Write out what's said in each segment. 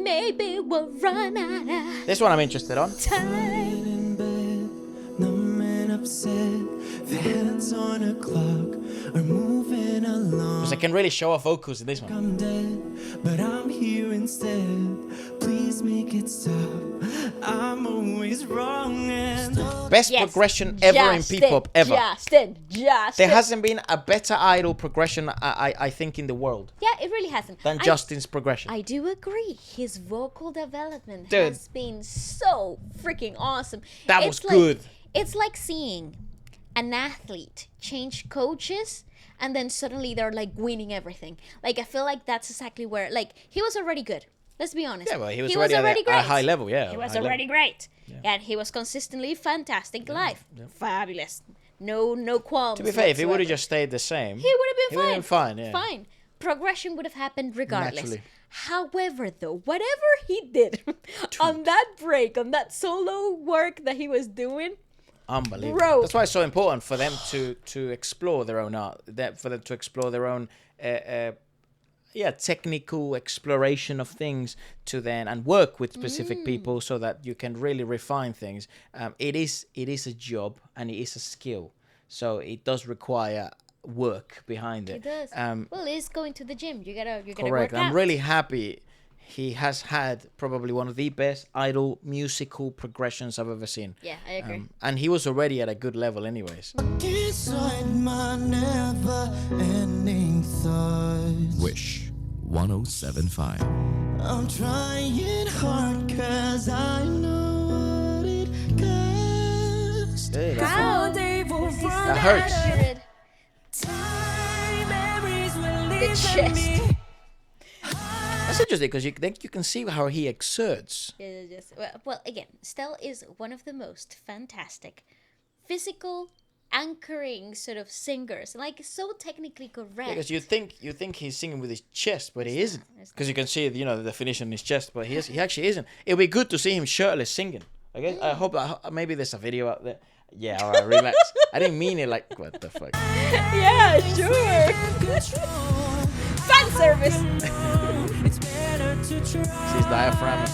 maybe we'll run out of This one I'm interested on. time. The hands on a clock are moving along. Because I can really show off vocals in this one. I'm dead, but I'm here instead. Please make it stop. I'm always wrong and Best progression ever in P-pop ever. Justin. There hasn't been a better idol progression, I think, in the world Yeah, it really hasn't. than Justin's progression. I do agree. His vocal development Dude. has been so freaking awesome. That was good. It's like seeing an athlete change coaches and then suddenly they're like winning everything. Like, I feel like that's exactly where, like, he was already good. Let's be honest. Yeah, well, he was already at a high level, yeah. He was high already level. great. And he was consistently fantastic live. Fabulous. No qualms. To be fair, if he would have whatsoever. just stayed the same, He would have been fine. fine, yeah. Fine. Progression would have happened regardless. Naturally. However, though, whatever he did on that break, on that solo work that he was doing, unbelievable. Bro. That's why it's so important for them to explore their own art, for them to explore their own technical exploration of things and work with specific people so that you can really refine things. It is a job and it is a skill, so it does require work behind it. it does. Well, it's going to the gym. You gotta Correct. work out. I'm really happy. He has had probably one of the best idol musical progressions I've ever seen. Yeah, I agree. And he was already at a good level anyways. inside my never-ending thoughts. Wish 1075. I'm trying hard 'cause I know what it costs. Hey, How that hurts. The chest. That's interesting because you can see how he exerts. Yes. Well, again, Stell is one of the most fantastic physical anchoring sort of singers, like so technically correct. Because you think he's singing with his chest, but he isn't. Because you can see the definition in his chest, but he actually isn't. It'll be good to see him shirtless singing. Okay, I hope maybe there's a video out there. Yeah, all right, relax. I didn't mean it like what the fuck. Yeah, sure. Fan service. His diaphragm.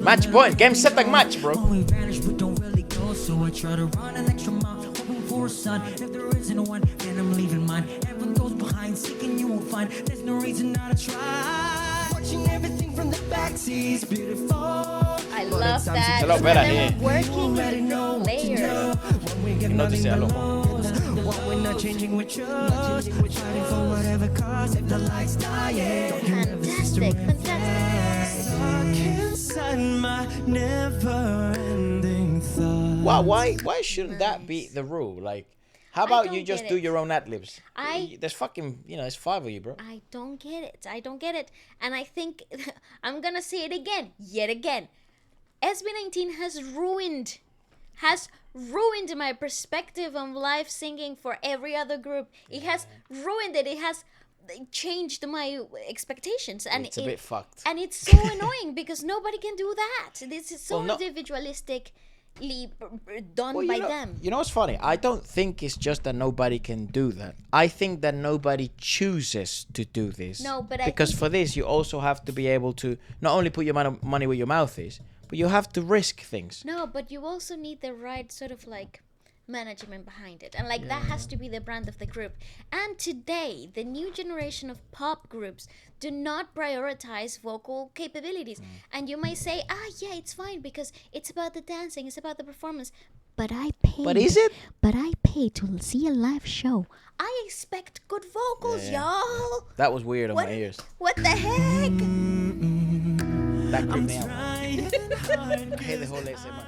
Match point. Game set like match, bro. We vanish but don't really go, so I try to run an extra mile, hoping for a sun. If there isn't one, then I'm leaving mine. Everyone goes behind, seeking you won't find. There's no reason not to try. Watching everything from the backseat's beautiful. I love that. It's a lot better They were here. working layers. You notice it a lot. What we're not changing with you. Fighting for whatever cause. If the lights die, Fantastic. inside my never-ending thoughts. Why shouldn't that be the rule? Like, how about you don't just get do it. your own ad-libs? I- There's fucking, there's 5 of you, bro. I don't get it. And I think I'm gonna say it again, yet again. SB19 has ruined my perspective on live singing for every other group. It has ruined it. It has changed my expectations, and It's a bit fucked. And it's so annoying because nobody can do that. This is so Well, no- individualistically done Well, by them. You know what's funny? I don't think it's just that nobody can do that. I think that nobody chooses to do this. No, but I because think- for this, you also have to be able to not only put your money where your mouth is, but you have to risk things. No, but you also need the right sort of like management behind it, and like that has to be the brand of the group. And today the new generation of pop groups do not prioritize vocal capabilities, and you might say, yeah, it's fine because it's about the dancing, it's about the performance, but I paid. But is it? But I paid to see a live show. I expect good vocals, y'all. That was weird on What, my ears. what the heck? That creeped me out. I hate the whole ASMR.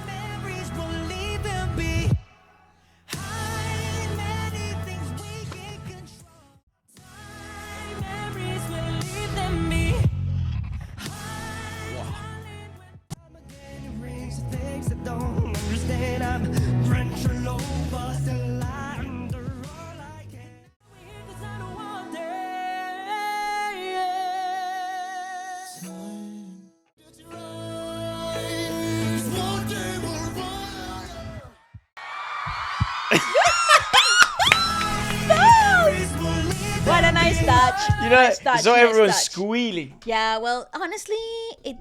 Memories will leave them be. Hide many things we can't control. Memories will leave them be. I'm getting rings of things I don't understand. I'm drenched all over, still under all I can. We're here 'cause I don't want this. Time to run. touch. You know, nice touch, so nice everyone's touch. squealing. Yeah, well, honestly,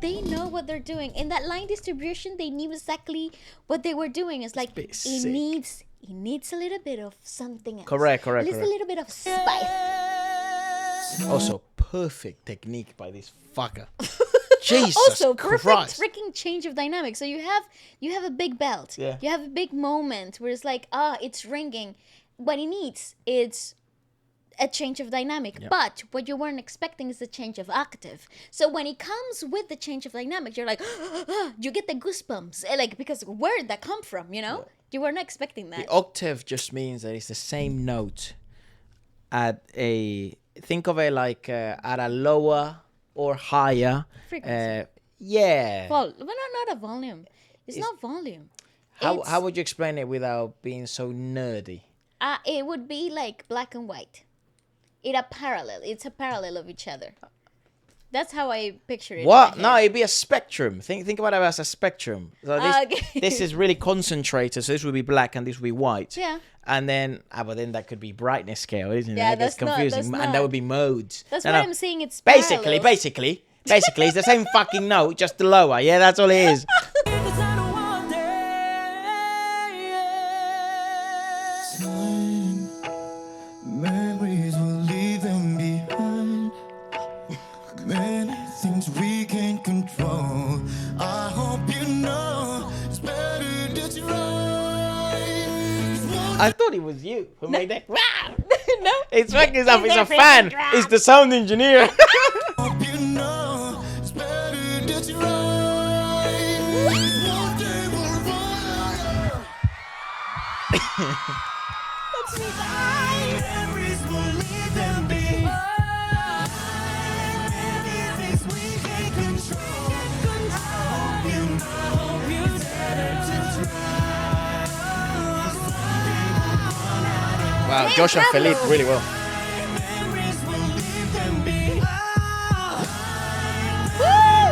they know what they're doing. In that line distribution, they knew exactly what they were doing. It's like bit it sick. needs a little bit of something else. Correct. At least a little bit of spice. Also, perfect technique by this fucker. Jesus Also, perfect Christ. freaking change of dynamics. So you have a big belt. Yeah. You have a big moment where it's like, it's ringing. What he needs is a change of dynamic. Yeah. But what you weren't expecting is the change of octave. So when it comes with the change of dynamic, you're like, you get the goosebumps. Like, because where did that come from, you know? You were not expecting that. The octave just means that it's the same note at a... Think of it like at a lower or higher... Frequency. Yeah. Well, not a volume. It's not volume. How would you explain it without being so nerdy? It would be like black and white. It's a parallel of each other. That's how I picture it. What? No, it'd be a spectrum. Think about it as a spectrum. So Okay. this is really concentrated. So this would be black and this would be white. Yeah. And then, but then that could be brightness scale, isn't it? Yeah, That gets that's not- confusing. that's And not. that would be modes. That's No, why no. I'm saying it's Basically, parallels. it's the same fucking note, just the lower. Yeah, that's all it is. Because I don't want Time, memories will leave them behind. Many things we can't control. I hope you know it's better that you're right. I thought it was you who made that. No. It's fucking up. It's a fan. It's the sound engineer. Hope you know it's better that you're right. One day we'll run. Memories will leave them behind. Many things we can't control. I hope you know it's better to try. Wow, Josh and Felipe really well. Memories will leave them behind.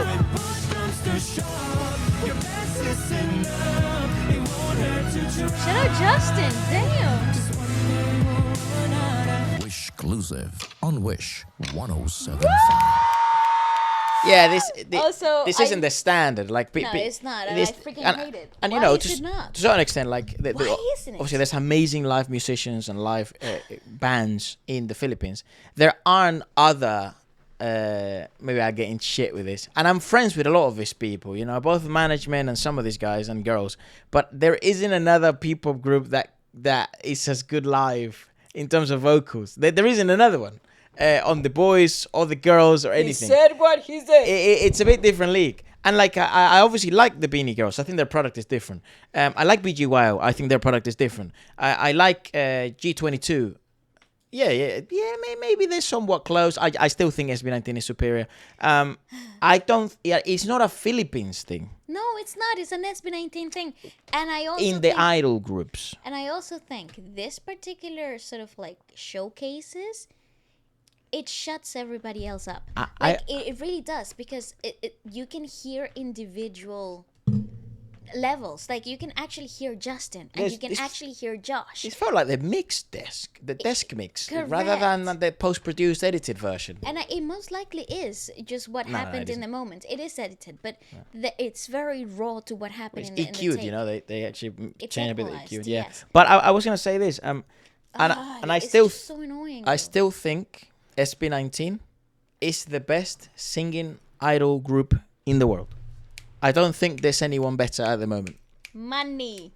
When push comes to shove, your best is enough. It won't hurt to try. Shout out Justin. Damn. Wish exclusive on Wish 107.5. Yeah, this Also, isn't the standard. Like, No, it's not, and I freaking hate it. And you Why know, is it not? to a certain extent, like, Why isn't it? obviously, there's amazing live musicians and live bands in the Philippines. There aren't other. Maybe I'm getting shit with this, and I'm friends with a lot of these people. You know, both management and some of these guys and girls. But there isn't another P-pop group that is as good live in terms of vocals. There isn't another one. On the boys or the girls or anything. what he said. It's a bit different league. And like I obviously like the Beanie Girls. I think their product is different. I like BGYO. I think their product is different. I like G22. Yeah. Maybe they're somewhat close. I still think SB19 is superior. I don't. Yeah, it's not a Philippines thing. No, it's not. It's an SB19 thing. And I also In the think, idol groups. And I also think this particular sort of like showcases, it shuts everybody else up. It really does, because you can hear individual levels. Like, you can actually hear Justin and you can actually hear Josh. It felt like the desk mix, rather than the post-produced edited version. And it most likely is just what happened in the moment. It is edited, but it's very raw to what happened in the EQ'd, tape. you know, they actually changed a bit of equalized, EQ'd, yeah. yes. But I was gonna say this, and I It's still just so annoying. I though. still think SB19 is the best singing idol group in the world. I don't think there's anyone better at the moment. Money.